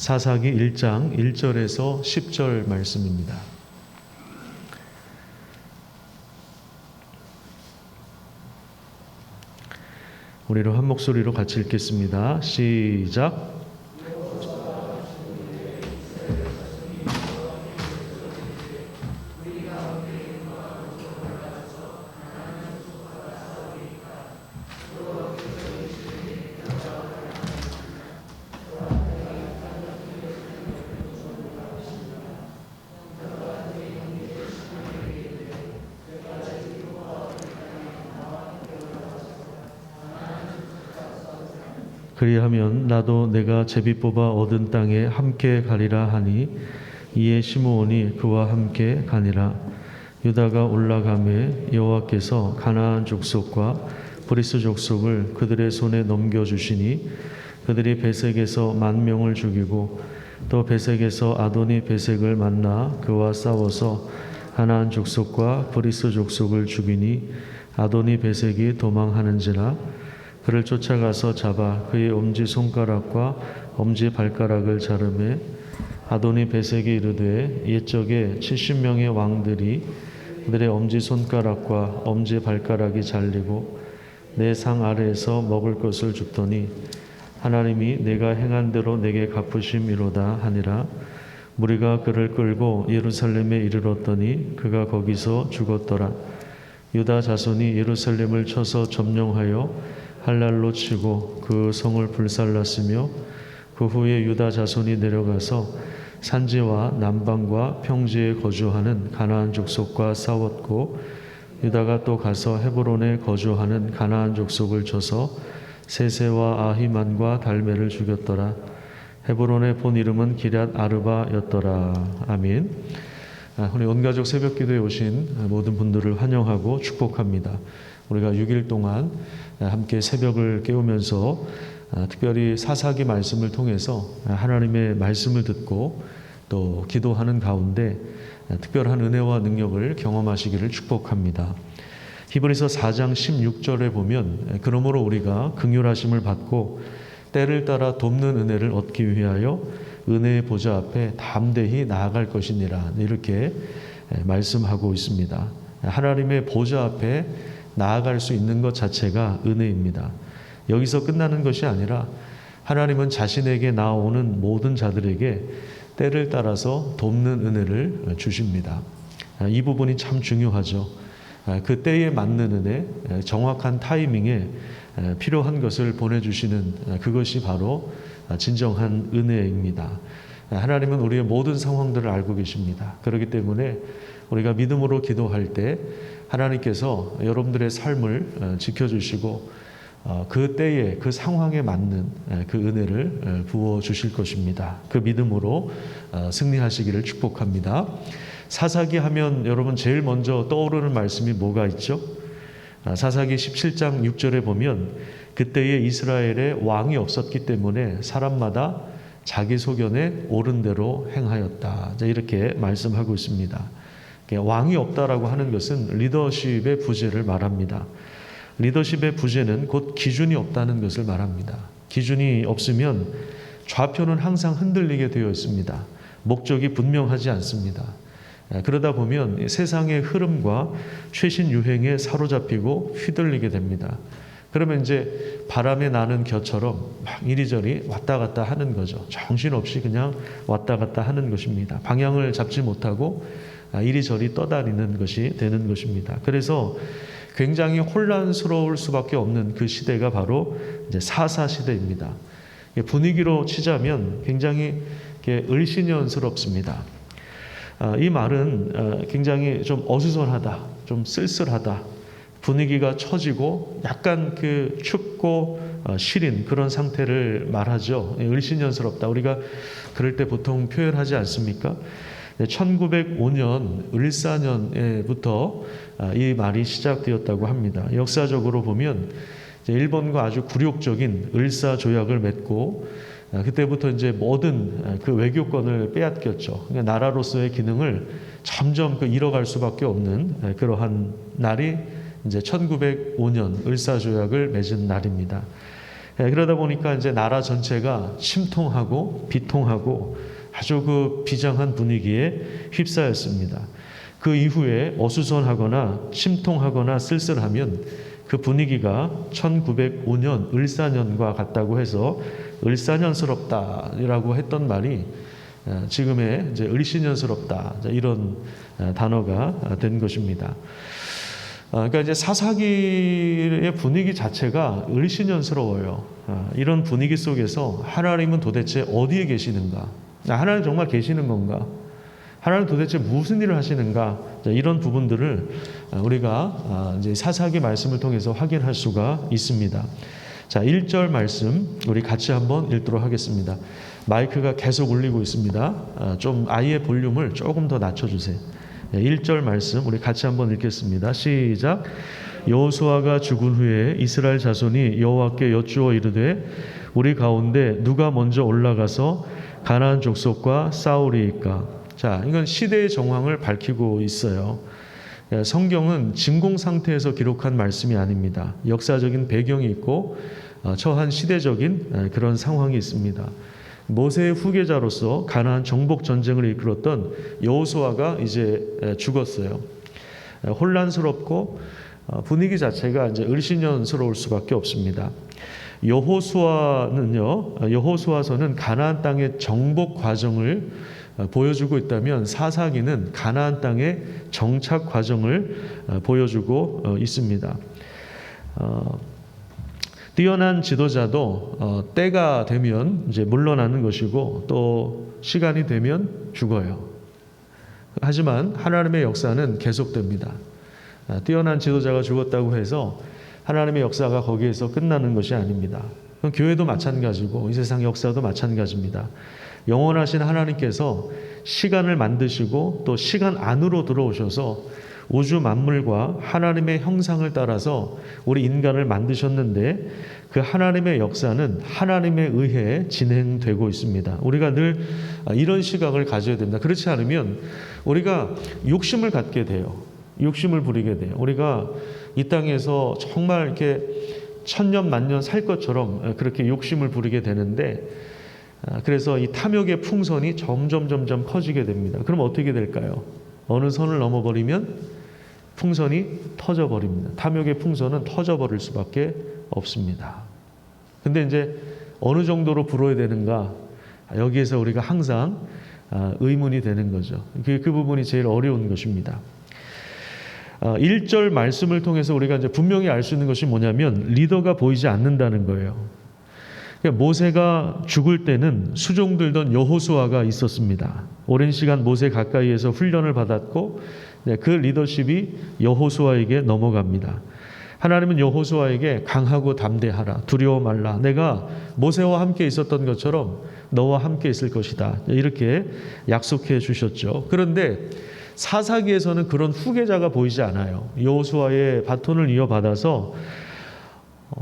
사사기 1장 1절에서 10절 말씀입니다. 우리로 한 목소리로 같이 읽겠습니다. 시작. 그리하면 나도 내가 제비 뽑아 얻은 땅에 함께 가리라 하니 이에 시므온이 그와 함께 가니라. 유다가 올라가매 여호와께서 가나안 족속과 브리스 족속을 그들의 손에 넘겨주시니 그들이 베색에서 10,000명을 죽이고 또 베색에서 아도니 베색을 만나 그와 싸워서 가나안 족속과 브리스 족속을 죽이니 아도니 베색이 도망하는지라. 그를 쫓아가서 잡아 그의 엄지손가락과 엄지발가락을 자르매 아도니 베색이 이르되 옛적에 70명의 왕들이 그들의 엄지손가락과 엄지발가락이 잘리고 내 상 아래에서 먹을 것을 줍더니 하나님이 내가 행한 대로 내게 갚으심이로다 하니라. 무리가 그를 끌고 예루살렘에 이르렀더니 그가 거기서 죽었더라. 유다 자손이 예루살렘을 쳐서 점령하여 할랄로 치고 그 성을 불살랐으며 그 후에 유다 자손이 내려가서 산지와 남방과 평지에 거주하는 가나안 족속과 싸웠고 유다가 또 가서 헤브론에 거주하는 가나안 족속을 쳐서 세세와 아히만과 달메를 죽였더라. 헤브론의 본 이름은 기럇 아르바였더라. 아멘. 우리 온가족 새벽기도에 오신 모든 분들을 환영하고 축복합니다. 우리가 6일 동안 함께 새벽을 깨우면서 특별히 사사기 말씀을 통해서 하나님의 말씀을 듣고 또 기도하는 가운데 특별한 은혜와 능력을 경험하시기를 축복합니다. 히브리서 4장 16절에 보면 그러므로 우리가 긍휼하심을 받고 때를 따라 돕는 은혜를 얻기 위하여 은혜의 보좌 앞에 담대히 나아갈 것이니라, 이렇게 말씀하고 있습니다. 하나님의 보좌 앞에 나아갈 수 있는 것 자체가 은혜입니다. 여기서 끝나는 것이 아니라 하나님은 자신에게 나오는 모든 자들에게 때를 따라서 돕는 은혜를 주십니다. 이 부분이 참 중요하죠. 그 때에 맞는 은혜, 정확한 타이밍에 필요한 것을 보내주시는 그것이 바로 진정한 은혜입니다. 하나님은 우리의 모든 상황들을 알고 계십니다. 그렇기 때문에 우리가 믿음으로 기도할 때 하나님께서 여러분들의 삶을 지켜주시고 그 때에 그 상황에 맞는 그 은혜를 부어주실 것입니다. 그 믿음으로 승리하시기를 축복합니다. 사사기 하면 여러분 제일 먼저 떠오르는 말씀이 뭐가 있죠? 사사기 17장 6절에 보면 그때에 이스라엘에 왕이 없었기 때문에 사람마다 자기 소견에 옳은 대로 행하였다, 이렇게 말씀하고 있습니다. 왕이 없다라고 하는 것은 리더십의 부재를 말합니다. 리더십의 부재는 곧 기준이 없다는 것을 말합니다. 기준이 없으면 좌표는 항상 흔들리게 되어 있습니다. 목적이 분명하지 않습니다. 그러다 보면 세상의 흐름과 최신 유행에 사로잡히고 휘둘리게 됩니다. 그러면 이제 바람에 나는 겨처럼 막 이리저리 왔다 갔다 하는 거죠. 정신없이 그냥 왔다 갔다 하는 것입니다. 방향을 잡지 못하고 이리저리 떠다니는 것이 되는 것입니다. 그래서 굉장히 혼란스러울 수밖에 없는 그 시대가 바로 이제 사사 시대입니다. 분위기로 치자면 굉장히 을씨년스럽습니다. 이 말은 굉장히 좀 어수선하다, 좀 쓸쓸하다, 분위기가 처지고 약간 그 춥고 시린 그런 상태를 말하죠. 을씨년스럽다. 우리가 그럴 때 보통 표현하지 않습니까? 1905년 을사년부터 이 말이 시작되었다고 합니다. 역사적으로 보면 일본과 아주 굴욕적인 을사조약을 맺고 그때부터 이제 모든 그 외교권을 빼앗겼죠. 그러니까 나라로서의 기능을 점점 잃어갈 수밖에 없는 그러한 날이 이제 1905년 을사조약을 맺은 날입니다. 그러다 보니까 이제 나라 전체가 심통하고 비통하고 아주 그 비장한 분위기에 휩싸였습니다. 그 이후에 어수선하거나 심통하거나 쓸쓸하면 그 분위기가 1905년 을사년과 같다고 해서 을사년스럽다라고 했던 말이 지금의 이제 을시년스럽다 이런 단어가 된 것입니다. 그러니까 이제 사사기의 분위기 자체가 을시년스러워요. 이런 분위기 속에서 하나님은 도대체 어디에 계시는가? 하나님 정말 계시는 건가? 하나님 도대체 무슨 일을 하시는가? 이런 부분들을 우리가 이제 사사기 말씀을 통해서 확인할 수가 있습니다. 자, 1절 말씀 우리 같이 한번 읽도록 하겠습니다. 마이크가 계속 울리고 있습니다. 좀 아이의 볼륨을 조금 더 낮춰주세요. 1절 말씀 우리 같이 한번 읽겠습니다. 시작. 여호수아가 죽은 후에 이스라엘 자손이 여호와께 여쭈어 이르되 우리 가운데 누가 먼저 올라가서 가나안 족속과 싸우리이까. 자, 이건 시대의 정황을 밝히고 있어요. 성경은 진공 상태에서 기록한 말씀이 아닙니다. 역사적인 배경이 있고 처한 시대적인 그런 상황이 있습니다. 모세의 후계자로서 가나안 정복 전쟁을 이끌었던 여호수아가 이제 죽었어요. 혼란스럽고 분위기 자체가 이제 을시년스러울 수밖에 없습니다. 여호수아서는 가나안 땅의 정복 과정을 보여주고 있다면 사사기는 가나안 땅의 정착 과정을 보여주고 있습니다. 뛰어난 지도자도 때가 되면 이제 물러나는 것이고 또 시간이 되면 죽어요. 하지만 하나님의 역사는 계속됩니다. 뛰어난 지도자가 죽었다고 해서 하나님의 역사가 거기에서 끝나는 것이 아닙니다. 교회도 마찬가지고 이 세상 역사도 마찬가지입니다. 영원하신 하나님께서 시간을 만드시고 또 시간 안으로 들어오셔서 우주 만물과 하나님의 형상을 따라서 우리 인간을 만드셨는데 그 하나님의 역사는 하나님에 의해 진행되고 있습니다. 우리가 늘 이런 시각을 가져야 됩니다. 그렇지 않으면 우리가 욕심을 갖게 돼요. 욕심을 부리게 돼요. 우리가 이 땅에서 정말 이렇게 천년 만년 살 것처럼 그렇게 욕심을 부리게 되는데 그래서 이 탐욕의 풍선이 점점 커지게 됩니다. 그럼 어떻게 될까요? 어느 선을 넘어버리면 풍선이 터져버립니다. 탐욕의 풍선은 터져버릴 수밖에 없습니다. 근데 이제 어느 정도로 불어야 되는가? 여기에서 우리가 항상 의문이 되는 거죠. 그 부분이 제일 어려운 것입니다. 1절 말씀을 통해서 우리가 이제 분명히 알 수 있는 것이 뭐냐면 리더가 보이지 않는다는 거예요. 모세가 죽을 때는 수종 들던 여호수아가 있었습니다. 오랜 시간 모세 가까이에서 훈련을 받았고 그 리더십이 여호수아에게 넘어갑니다. 하나님은 여호수아에게 강하고 담대하라, 두려워 말라, 내가 모세와 함께 있었던 것처럼 너와 함께 있을 것이다, 이렇게 약속해 주셨죠. 그런데 사사기에서는 그런 후계자가 보이지 않아요. 여호수아의 바톤을 이어받아서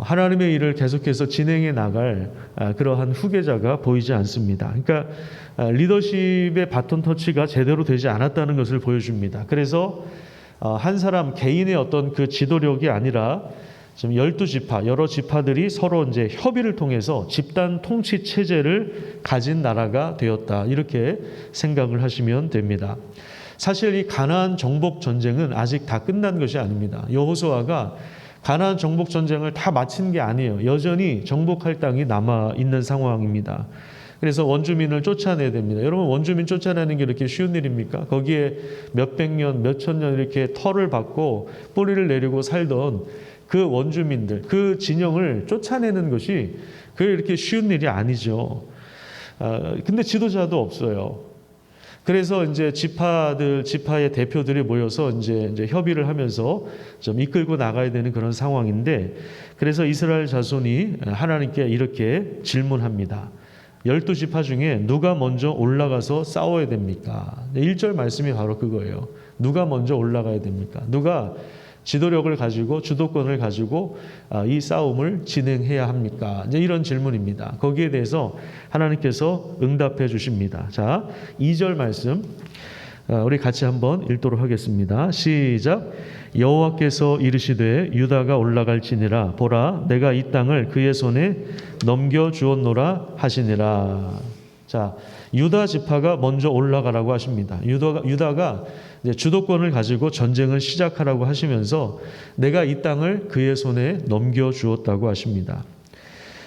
하나님의 일을 계속해서 진행해 나갈 그러한 후계자가 보이지 않습니다. 그러니까 리더십의 바톤 터치가 제대로 되지 않았다는 것을 보여줍니다. 그래서 한 사람 개인의 어떤 그 지도력이 아니라 지금 12지파, 여러 지파들이 서로 이제 협의를 통해서 집단 통치 체제를 가진 나라가 되었다, 이렇게 생각을 하시면 됩니다. 사실 이 가나안 정복 전쟁은 아직 다 끝난 것이 아닙니다. 여호수아가 가나안 정복 전쟁을 다 마친 게 아니에요. 여전히 정복할 땅이 남아 있는 상황입니다. 그래서 원주민을 쫓아내야 됩니다. 여러분, 원주민 쫓아내는 게 이렇게 쉬운 일입니까? 거기에 몇백 년, 몇천 년 이렇게 터를 받고 뿌리를 내리고 살던 그 원주민들, 그 진영을 쫓아내는 것이 그게 이렇게 쉬운 일이 아니죠. 근데 지도자도 없어요. 그래서 이제 지파의 대표들이 모여서 이제 협의를 하면서 좀 이끌고 나가야 되는 그런 상황인데, 그래서 이스라엘 자손이 하나님께 이렇게 질문합니다. 12지파 중에 누가 먼저 올라가서 싸워야 됩니까? 1절 말씀이 바로 그거예요. 누가 먼저 올라가야 됩니까? 누가 지도력을 가지고 주도권을 가지고 이 싸움을 진행해야 합니까? 이제 이런 질문입니다. 거기에 대해서 하나님께서 응답해 주십니다. 자, 2절 말씀 우리 같이 한번 읽도록 하겠습니다. 시작. 여호와께서 이르시되 유다가 올라갈지니라 보라 내가 이 땅을 그의 손에 넘겨 주었노라 하시니라. 자, 유다 지파가 먼저 올라가라고 하십니다. 유다가 이제 주도권을 가지고 전쟁을 시작하라고 하시면서 내가 이 땅을 그의 손에 넘겨 주었다고 하십니다.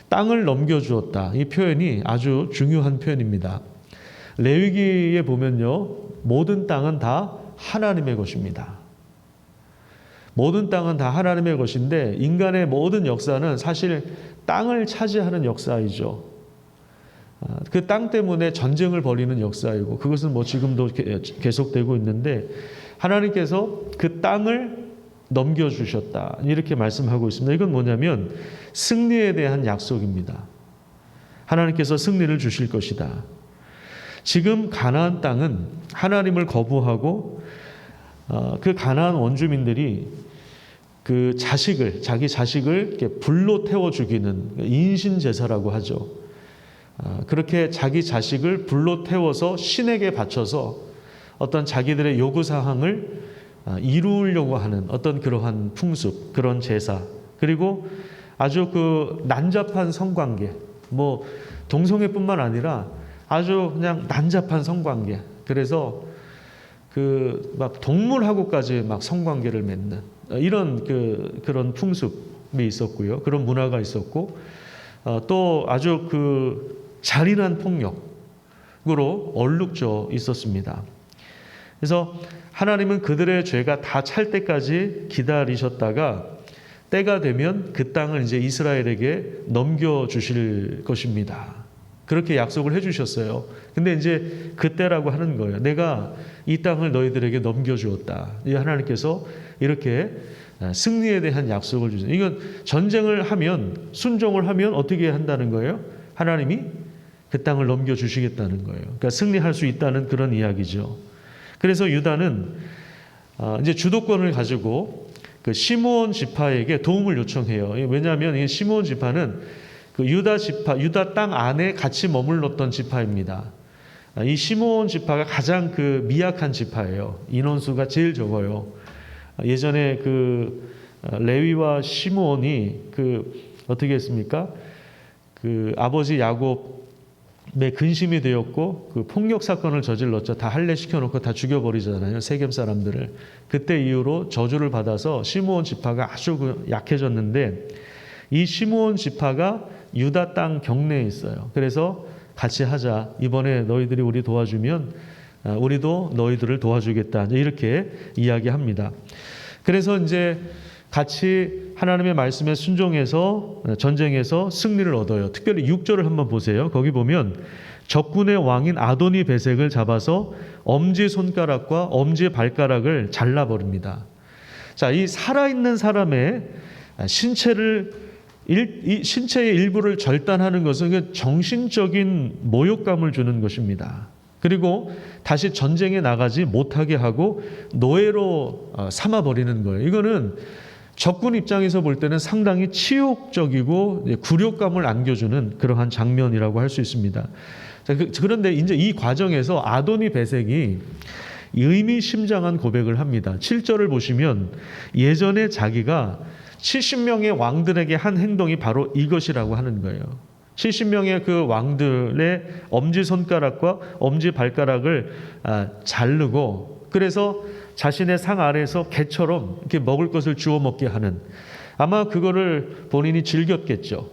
땅을 넘겨 주었다. 이 표현이 아주 중요한 표현입니다. 레위기에 보면요, 모든 땅은 다 하나님의 것입니다. 모든 땅은 다 하나님의 것인데 인간의 모든 역사는 사실 땅을 차지하는 역사이죠. 그 땅 때문에 전쟁을 벌이는 역사이고 그것은 뭐 지금도 계속되고 있는데 하나님께서 그 땅을 넘겨주셨다 이렇게 말씀하고 있습니다. 이건 뭐냐면 승리에 대한 약속입니다. 하나님께서 승리를 주실 것이다. 지금 가나안 땅은 하나님을 거부하고 그 가나안 원주민들이 그 자기 자식을 이렇게 불로 태워 죽이는 인신 제사라고 하죠. 그렇게 자기 자식을 불로 태워서 신에게 바쳐서 어떤 자기들의 요구 사항을 이루려고 하는 어떤 그러한 풍습, 그런 제사, 그리고 아주 그 난잡한 성관계, 뭐 동성애뿐만 아니라 아주 그냥 난잡한 성관계. 그래서 그 막 동물하고까지 막 성관계를 맺는 이런 그런 풍습이 있었고요. 그런 문화가 있었고 또 아주 그 잔인한 폭력으로 얼룩져 있었습니다. 그래서 하나님은 그들의 죄가 다 찰 때까지 기다리셨다가 때가 되면 그 땅을 이제 이스라엘에게 넘겨주실 것입니다. 그렇게 약속을 해주셨어요. 근데 이제 그때라고 하는 거예요. 내가 이 땅을 너희들에게 넘겨주었다. 하나님께서 이렇게 승리에 대한 약속을 주세요. 이건 전쟁을 하면, 순종을 하면 어떻게 한다는 거예요? 하나님이 그 땅을 넘겨주시겠다는 거예요. 그러니까 승리할 수 있다는 그런 이야기죠. 그래서 유다는 이제 주도권을 가지고 그 시므온 지파에게 도움을 요청해요. 왜냐하면 이 시므온 지파는 그 유다 지파, 유다 땅 안에 같이 머물렀던 지파입니다. 이 시므온 지파가 가장 그 미약한 지파예요. 인원수가 제일 적어요. 예전에 그 레위와 시므온이 그 어떻게 했습니까? 그 아버지 야곱의 근심이 되었고 그 폭력 사건을 저질렀죠. 다 할례시켜 놓고 다 죽여버리잖아요. 세겜 사람들을. 그때 이후로 저주를 받아서 시므온 지파가 아주 약해졌는데 이 시므온 지파가 유다 땅 경내에 있어요. 그래서 같이 하자. 이번에 너희들이 우리 도와주면 우리도 너희들을 도와주겠다. 이렇게 이야기합니다. 그래서 이제 같이 하나님의 말씀에 순종해서 전쟁에서 승리를 얻어요. 특별히 6절을 한번 보세요. 거기 보면 적군의 왕인 아도니 베색을 잡아서 엄지 손가락과 엄지 발가락을 잘라버립니다. 자, 이 살아있는 사람의 신체의 일부를 절단하는 것은 정신적인 모욕감을 주는 것입니다. 그리고 다시 전쟁에 나가지 못하게 하고 노예로 삼아버리는 거예요. 이거는 적군 입장에서 볼 때는 상당히 치욕적이고 굴욕감을 안겨주는 그러한 장면이라고 할 수 있습니다. 그런데 이제 이 과정에서 아도니 베색이 의미심장한 고백을 합니다. 7절을 보시면 예전에 자기가 70명의 왕들에게 한 행동이 바로 이것이라고 하는 거예요. 70명의 그 왕들의 엄지손가락과 엄지발가락을 자르고 그래서 자신의 상 아래에서 개처럼 이렇게 먹을 것을 주워 먹게 하는, 아마 그거를 본인이 즐겼겠죠.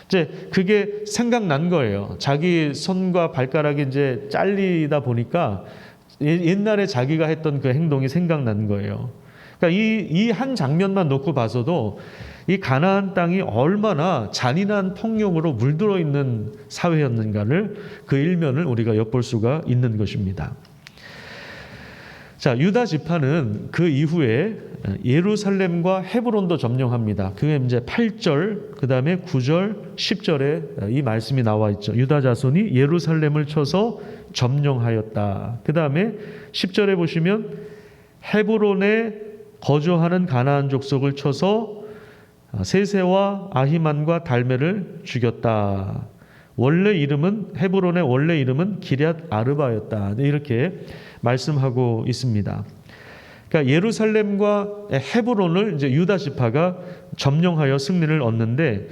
이제 그게 생각난 거예요. 자기 손과 발가락이 이제 잘리다 보니까 옛날에 자기가 했던 그 행동이 생각난 거예요. 그러니까 이 한 장면만 놓고 봐서도 이 가나안 땅이 얼마나 잔인한 폭력으로 물들어 있는 사회였는가를 그 일면을 우리가 엿볼 수가 있는 것입니다. 자, 유다 지파는 그 이후에 예루살렘과 헤브론도 점령합니다. 그게 이제 8절, 그 다음에 9절, 10절에 이 말씀이 나와 있죠. 유다 자손이 예루살렘을 쳐서 점령하였다. 그 다음에 10절에 보시면 헤브론에 거주하는 가나안 족속을 쳐서 세세와 아히만과 달메를 죽였다. 헤브론의 원래 이름은 기럇 아르바였다. 이렇게 말씀하고 있습니다. 그러니까 예루살렘과 헤브론을 이제 유다 지파가 점령하여 승리를 얻는데,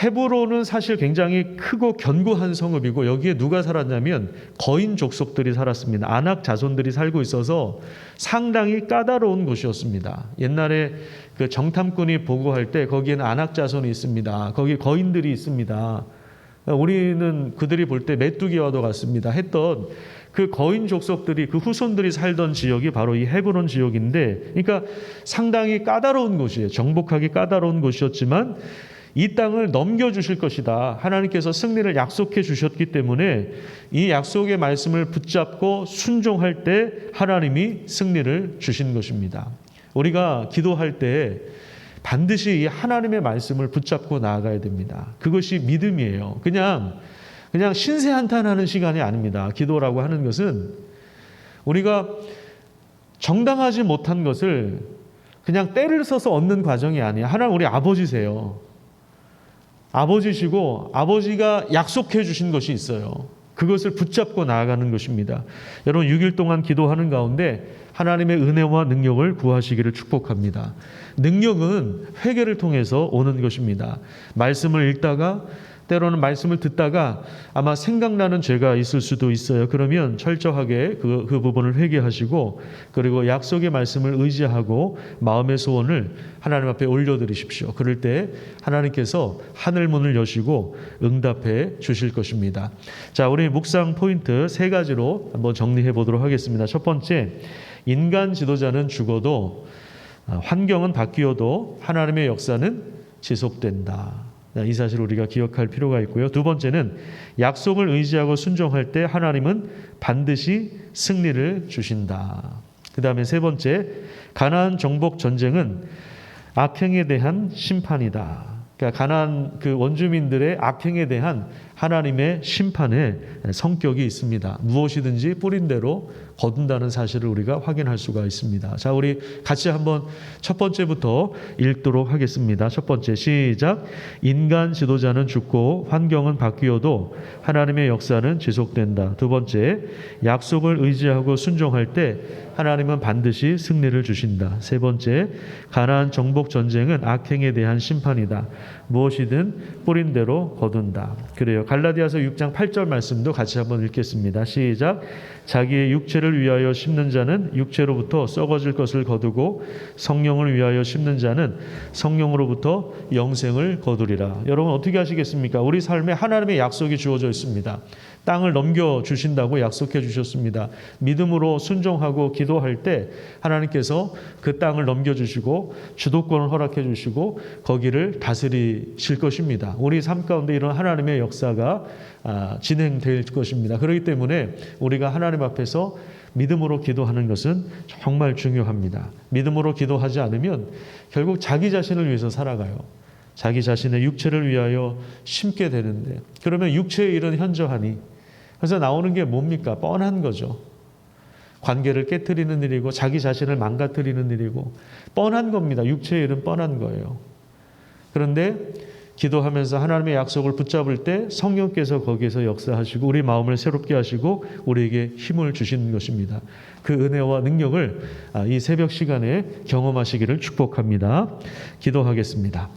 헤브론은 사실 굉장히 크고 견고한 성읍이고 여기에 누가 살았냐면 거인 족속들이 살았습니다. 아낙 자손들이 살고 있어서 상당히 까다로운 곳이었습니다. 옛날에 그 정탐꾼이 보고할 때 거기에는 아낙 자손이 있습니다. 거기 거인들이 있습니다. 우리는 그들이 볼 때 메뚜기와도 같습니다 했던 그 거인 족속들이, 그 후손들이 살던 지역이 바로 이 헤브론 지역인데, 그러니까 상당히 까다로운 곳이에요. 정복하기 까다로운 곳이었지만 이 땅을 넘겨주실 것이다. 하나님께서 승리를 약속해 주셨기 때문에 이 약속의 말씀을 붙잡고 순종할 때 하나님이 승리를 주신 것입니다. 우리가 기도할 때 반드시 이 하나님의 말씀을 붙잡고 나아가야 됩니다. 그것이 믿음이에요. 그냥 신세한탄하는 시간이 아닙니다. 기도라고 하는 것은 우리가 정당하지 못한 것을 그냥 때를 써서 얻는 과정이 아니에요. 하나님 우리 아버지세요. 아버지시고 아버지가 약속해 주신 것이 있어요. 그것을 붙잡고 나아가는 것입니다. 여러분 6일 동안 기도하는 가운데 하나님의 은혜와 능력을 구하시기를 축복합니다. 능력은 회개를 통해서 오는 것입니다. 말씀을 읽다가, 때로는 말씀을 듣다가 아마 생각나는 죄가 있을 수도 있어요. 그러면 철저하게 그 부분을 회개하시고, 그리고 약속의 말씀을 의지하고 마음의 소원을 하나님 앞에 올려드리십시오. 그럴 때 하나님께서 하늘문을 여시고 응답해 주실 것입니다. 자, 우리 묵상 포인트 3가지로 한번 정리해 보도록 하겠습니다. 첫 번째, 인간 지도자는 죽어도, 환경은 바뀌어도 하나님의 역사는 지속된다. 이 사실을 우리가 기억할 필요가 있고요. 두 번째는 약속을 의지하고 순종할 때 하나님은 반드시 승리를 주신다. 그 다음에 세 번째, 가나안 정복 전쟁은 악행에 대한 심판이다. 그러니까 가나안 그 원주민들의 악행에 대한 하나님의 심판의 성격이 있습니다. 무엇이든지 뿌린 대로 거둔다는 사실을 우리가 확인할 수가 있습니다. 자, 우리 같이 한번 첫 번째부터 읽도록 하겠습니다. 첫 번째, 시작. 인간 지도자는 죽고 환경은 바뀌어도 하나님의 역사는 지속된다. 두 번째, 약속을 의지하고 순종할 때 하나님은 반드시 승리를 주신다. 세 번째, 가나안 정복 전쟁은 악행에 대한 심판이다. 무엇이든 뿌린 대로 거둔다. 그래요. 갈라디아서 6장 8절 말씀도 같이 한번 읽겠습니다. 시작. 자기의 육체를 위하여 심는 자는 육체로부터 썩어질 것을 거두고 성령을 위하여 심는 자는 성령으로부터 영생을 거두리라. 여러분 어떻게 하시겠습니까? 우리 삶에 하나님의 약속이 주어져 있습니다. 땅을 넘겨주신다고 약속해 주셨습니다. 믿음으로 순종하고 기도할 때 하나님께서 그 땅을 넘겨주시고 주도권을 허락해 주시고 거기를 다스리실 것입니다. 우리 삶 가운데 이런 하나님의 역사가 진행될 것입니다. 그렇기 때문에 우리가 하나님 앞에서 믿음으로 기도하는 것은 정말 중요합니다. 믿음으로 기도하지 않으면 결국 자기 자신을 위해서 살아가요. 자기 자신의 육체를 위하여 심게 되는데, 그러면 육체의 일은 현저하니, 그래서 나오는 게 뭡니까? 뻔한 거죠. 관계를 깨트리는 일이고 자기 자신을 망가뜨리는 일이고 뻔한 겁니다. 육체의 일은 뻔한 거예요. 그런데 기도하면서 하나님의 약속을 붙잡을 때 성령께서 거기에서 역사하시고 우리 마음을 새롭게 하시고 우리에게 힘을 주시는 것입니다. 그 은혜와 능력을 이 새벽 시간에 경험하시기를 축복합니다. 기도하겠습니다.